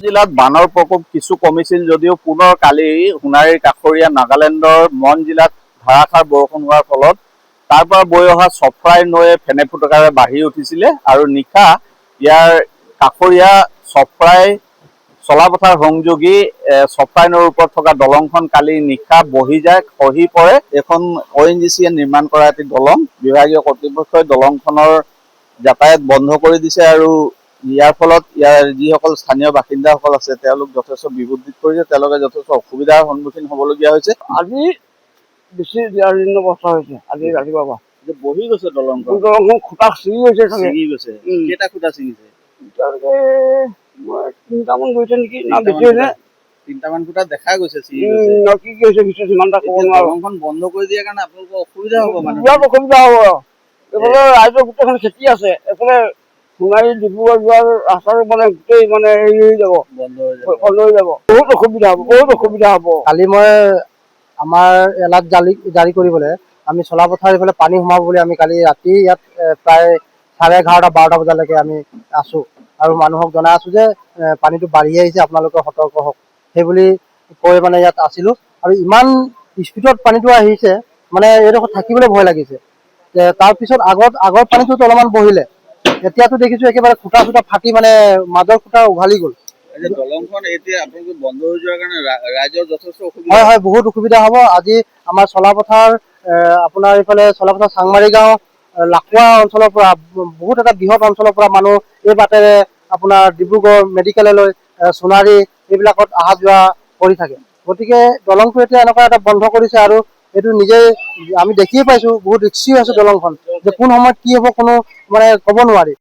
জিলাত বানৰ প্ৰকোপ কিছু কমিছিল যদিও পুনৰ কালি সোণাৰীৰ কাষৰীয়া নাগালেণ্ডৰ মন জিলাত ধাৰাসাৰ বৰষুণ হোৱাৰ ফলত তাৰ পৰা বৈ অহা চফ্ৰাই নৈয়ে ফেনে ফুটুকাৰে বাঢ়ি উঠিছিলে আৰু নিশা ইয়াৰ কাষৰীয়া চফ্ৰাই চলাপথাৰ সংযোগী চফ্ৰাই নৈৰ ওপৰত থকা দলংখন কালি নিশা বহি যায়, খহি পৰে। এখন ONGCয়ে নিৰ্মাণ কৰা এটি দলং। বিভাগীয় কৰ্তৃপক্ষই দলংখনৰ যাতায়াত বন্ধ কৰি দিছে আৰু ইয়াৰ ফলত ইয়াৰ যিসকল স্থানীয় বাসিন্দাসকল আছে তেওঁলোক যথেষ্ট বিভূতিত পৰিছে, তেওঁলোকে যথেষ্ট অসুবিধাৰ সন্মুখীন হ'বলগীয়া হৈছে। আজি বেছি অৱস্থা হৈছে। আজি ৰাতিপুৱাৰ পৰা বহি গৈছে দলংখন, খুটা ছিঙি গৈছে, ছিঙি গৈছে। কেইটা খুটা ছিঙিছে? তিনিটামান গৈছে নেকি, না বেছি হৈছে? তিনিটামান খুটা দেখা গৈছে ছিঙি কি হৈছে বিশেষ সিমান এটা ক'ব নোৱাৰো। দলংখন বন্ধ কৰি দিয়াৰ কাৰণে আপোনালোকৰ অসুবিধা হ'ব মানে। বিৰাট অসুবিধা হ'ব। এইফালে ৰাইজৰ গোটেইখন খেতি আছে, এইফালে সোণাৰী ডিব্ৰুগড় যোৱাৰ ৰাস্তাটো মানে গোটেই মানে হেৰি হৈ যাব, বন্ধ হৈ যাব। বহুত অসুবিধা হ'ব, বহুত অসুবিধা হ'ব। কালি মই আমাৰ এলাৰ্ট জাৰি কৰিবলৈ আমি চলাপথাৰ এইফালে পানী সোমাব বুলি আমি কালি ৰাতি ইয়াত প্ৰায় 11:30-12টা বজালৈকে আমি আছোঁ আৰু মানুহক জনাই আছোঁ যে পানীটো বাঢ়ি আহিছে, আপোনালোকে সতৰ্ক হওক সেইবুলি কৈ মানে ইয়াত আছিলোঁ। আৰু ইমান স্পীডত পানীটো আহিছে মানে এইডোখৰত থাকিবলৈ ভয় লাগিছে। তাৰপিছত আগৰ পানীটোতো অলপমান বহিলে, এতিয়াতো দেখিছোঁ একেবাৰে খুটা চুটা ফাটি মানে মাজৰ খুটা উঘালি গ'ল। দলংখন এতিয়া আপোনালোকে বন্ধ হৈ যোৱাৰ কাৰণে ৰাইজৰ যথেষ্ট অসুবিধা। হয়, বহুত অসুবিধা হ'ব। আজি আমাৰ চলাপথাৰ আপোনাৰ এইফালে চলাপথাৰ চাংমাৰী গাঁও, লাখুৱা অঞ্চলৰ পৰা বহুত এটা বৃহৎ অঞ্চলৰ পৰা মানুহ এই বাটেৰে আপোনাৰ ডিব্ৰুগড় মেডিকেললৈ, সোণাৰী এইবিলাকত অহা যোৱা কৰি থাকে। গতিকে দলংটো এতিয়া এনেকুৱা এটা বন্ধ কৰিছে আৰু এইটো নিজেই আমি দেখিয়ে পাইছোঁ, বহুত ৰিক্সি হৈছে দলংখন, যে কোন সময়ত কি হ'ব কোনো মানে ক'ব নোৱাৰি।